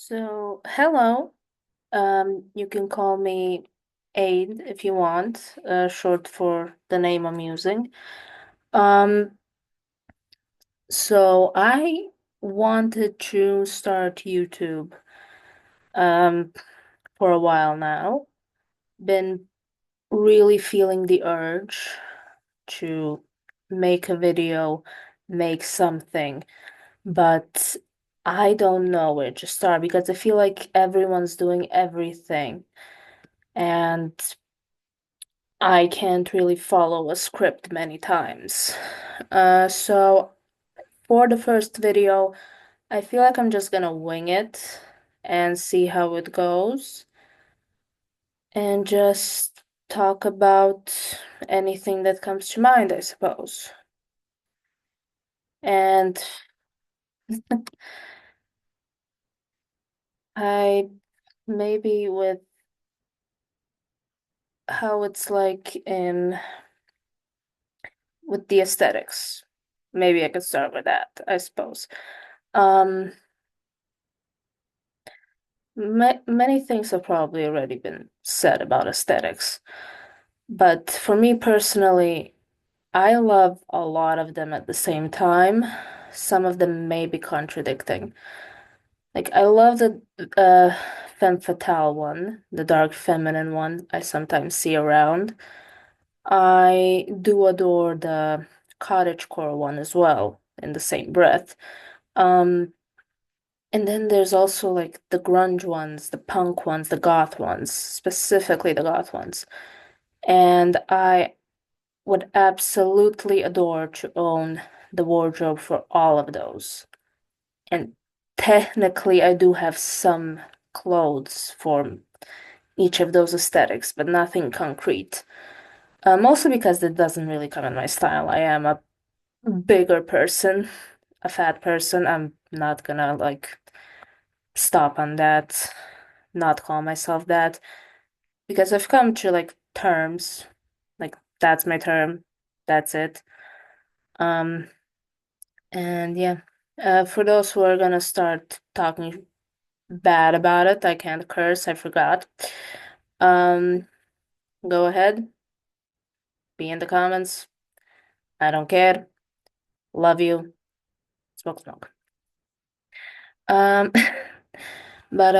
So, hello. You can call me Aid if you want, short for the name I'm using. Um, so I wanted to start YouTube um for a while now. Been really feeling the urge to make a video, make something, but I don't know where to start because I feel like everyone's doing everything. And I can't really follow a script many times. So for the first video, I feel like I'm just gonna wing it and see how it goes and just talk about anything that comes to mind, I suppose. And I maybe with how it's like in with the aesthetics. Maybe I could start with that, I suppose. Um, Many things have probably already been said about aesthetics, but for me personally, I love a lot of them at the same time. Some of them may be contradicting. Like, I love the femme fatale one, the dark feminine one I sometimes see around. I do adore the cottagecore one as well, in the same breath. Um, And then there's also like the grunge ones, the punk ones, the goth ones, specifically the goth ones. And I would absolutely adore to own the wardrobe for all of those. And technically, I do have some clothes for each of those aesthetics, but nothing concrete. Mostly because it doesn't really come in my style. I am a bigger person, a fat person. I'm not gonna like stop on that, not call myself that, because I've come to like terms, like that's my term, that's it. Um, and yeah, for those who are gonna start talking bad about it, I can't curse, I forgot. Um, Go ahead, be in the comments. I don't care. Love you. Smoke, smoke. Um, but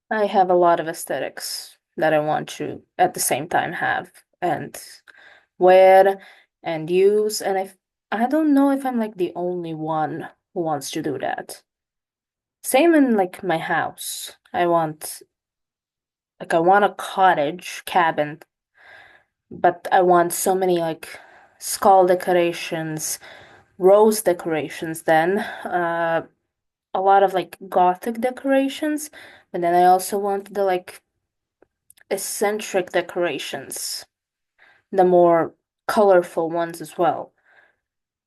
I have a lot of aesthetics that I want to at the same time have and wear and use, and I don't know if I'm like the only one who wants to do that. Same in like my house. I want a cottage cabin, but I want so many like skull decorations, rose decorations then, a lot of like gothic decorations, but then I also want the like eccentric decorations, the more colorful ones as well,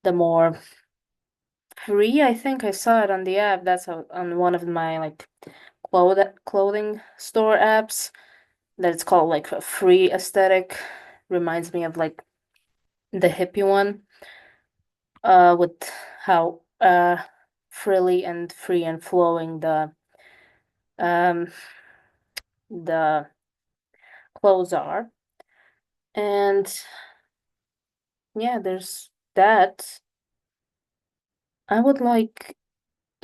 the more free. I think I saw it on the app. That's on one of my like clothing store apps that it's called like a free aesthetic. Reminds me of like the hippie one, with how frilly and free and flowing um the clothes are. And yeah, there's that. I would like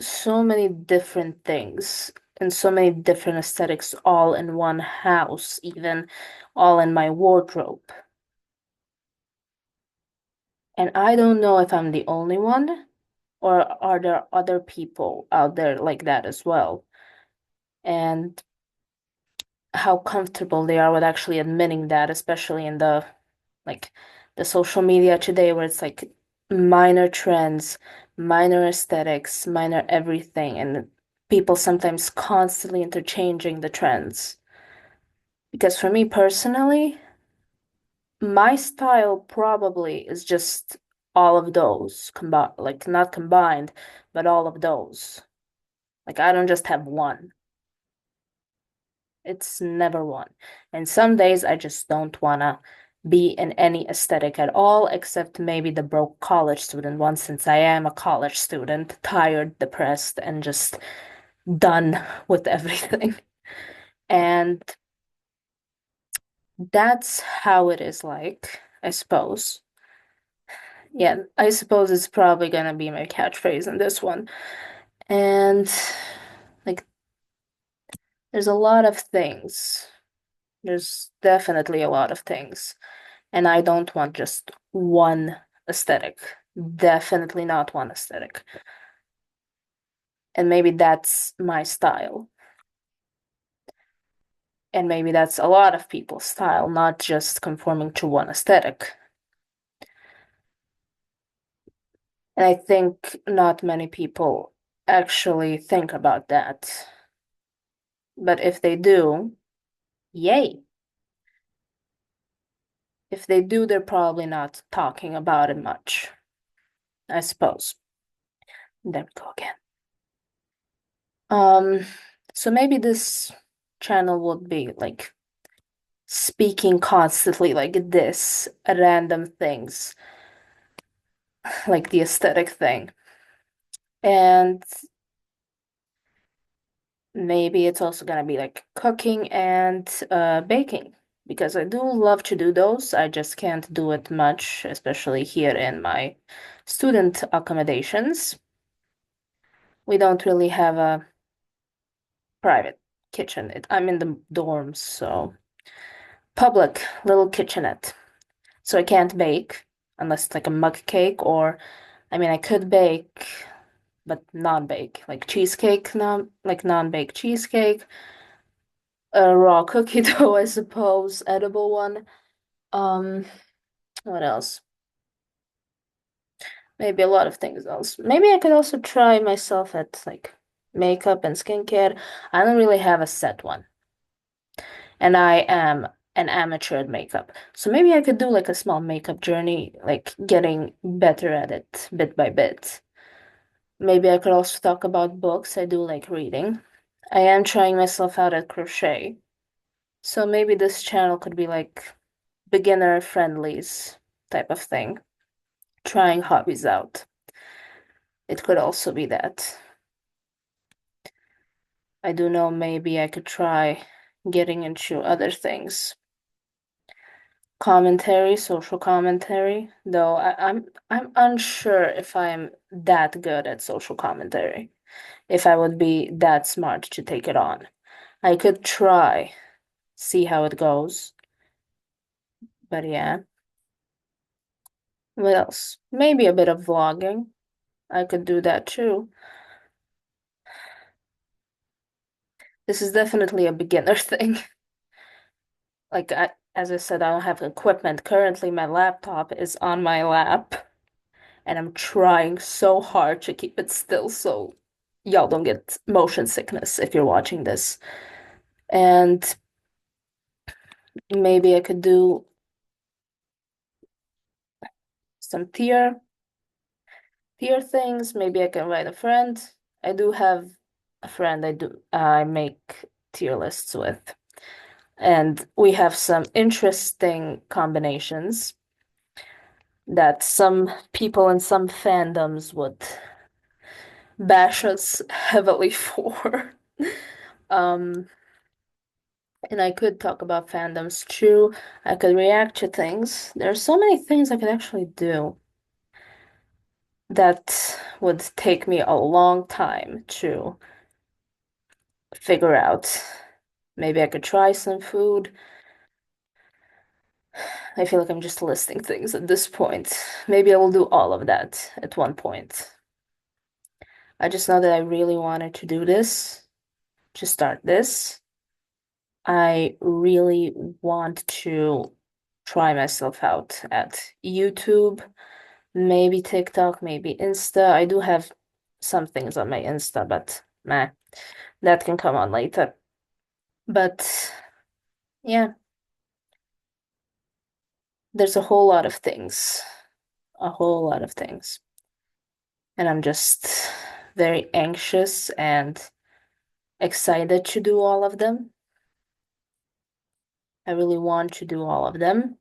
so many different things and so many different aesthetics all in one house, even all in my wardrobe. And I don't know if I'm the only one or are there other people out there like that as well, and how comfortable they are with actually admitting that, especially in like the social media today where it's like minor trends, minor aesthetics, minor everything, and people sometimes constantly interchanging the trends. Because for me personally, my style probably is just all of those combined, like not combined, but all of those. Like I don't just have one. It's never one. And some days I just don't wanna. be in any aesthetic at all, except maybe the broke college student one, since I am a college student, tired, depressed, and just done with everything. And that's how it is like, I suppose. Yeah, I suppose it's probably gonna be my catchphrase in this one. And like, there's a lot of things. There's definitely a lot of things. And I don't want just one aesthetic. Definitely not one aesthetic. And maybe that's my style. And maybe that's a lot of people's style, not just conforming to one aesthetic. And I think not many people actually think about that. But if they do, yay. If they do, they're probably not talking about it much, I suppose. There we go again. Um, so maybe this channel would be like speaking constantly like this, random things, like the aesthetic thing. And maybe it's also gonna be like cooking and baking because I do love to do those. I just can't do it much, especially here in my student accommodations. We don't really have a private kitchen. I'm in the dorms, so public little kitchenette. So I can't bake unless it's like a mug cake or I mean I could bake but non-bake, like cheesecake, non-baked cheesecake, a raw cookie dough, I suppose, edible one. Um, what else? Maybe a lot of things else. Maybe I could also try myself at like makeup and skincare. I don't really have a set one, and I am an amateur at makeup. So maybe I could do like a small makeup journey, like getting better at it bit by bit. Maybe I could also talk about books. I do like reading. I am trying myself out at crochet. So maybe this channel could be like beginner friendlies type of thing, trying hobbies out. It could also be that. I do know maybe I could try getting into other things. Commentary, social commentary, though I'm unsure if I'm that good at social commentary, if I would be that smart to take it on. I could try, see how it goes, but yeah. What else? Maybe a bit of vlogging. I could do that too. This is definitely a beginner thing. As I said, I don't have equipment. Currently, my laptop is on my lap, and I'm trying so hard to keep it still so y'all don't get motion sickness if you're watching this. And maybe I could do some tier things. Maybe I can invite a friend. I do have a friend I make tier lists with. And we have some interesting combinations that some people in some fandoms would bash us heavily for. Um, and I could talk about fandoms too. I could react to things. There are so many things I could actually do that would take me a long time to figure out. Maybe I could try some food. I feel like I'm just listing things at this point. Maybe I will do all of that at one point. I just know that I really wanted to do this, to start this. I really want to try myself out at YouTube, maybe TikTok, maybe Insta. I do have some things on my Insta, but meh, that can come on later. But yeah, there's a whole lot of things, a whole lot of things. And I'm just very anxious and excited to do all of them. I really want to do all of them.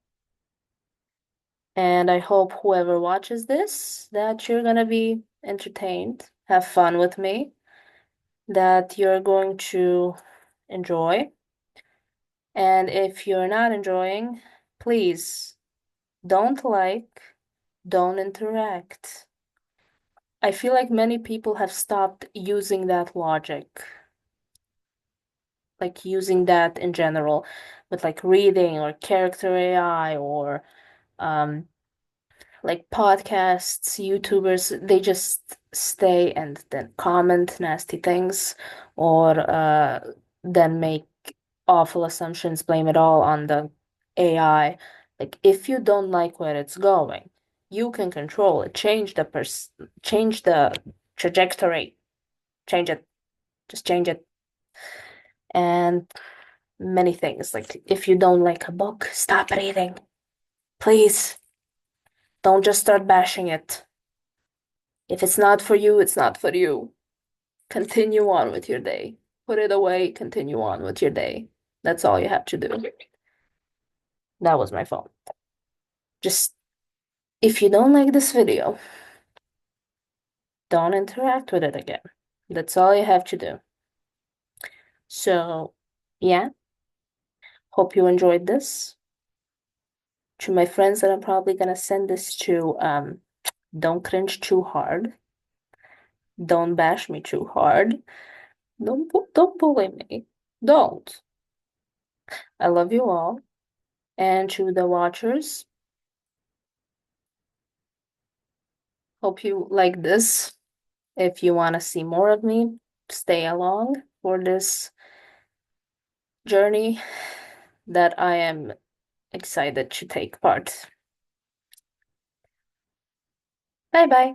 And I hope whoever watches this, that you're gonna be entertained, have fun with me, that you're going to enjoy. And if you're not enjoying, please don't like, don't interact. I feel like many people have stopped using that logic, like using that in general, with like reading or character AI or um like podcasts, YouTubers, they just stay and then comment nasty things or then make awful assumptions, blame it all on the AI. Like if you don't like where it's going, you can control it, change the trajectory, change it, just change it. And many things. Like if you don't like a book, stop reading. Please, don't just start bashing it. If it's not for you, it's not for you. Continue on with your day. Put it away, continue on with your day. That's all you have to do. That was my fault. Just if you don't like this video, don't interact with it again. That's all you have to do. So, yeah, hope you enjoyed this. To my friends that I'm probably gonna send this to, don't cringe too hard. Don't bash me too hard. Don't bully me. Don't. I love you all. And to the watchers, hope you like this. If you want to see more of me, stay along for this journey that I am excited to take part. Bye bye.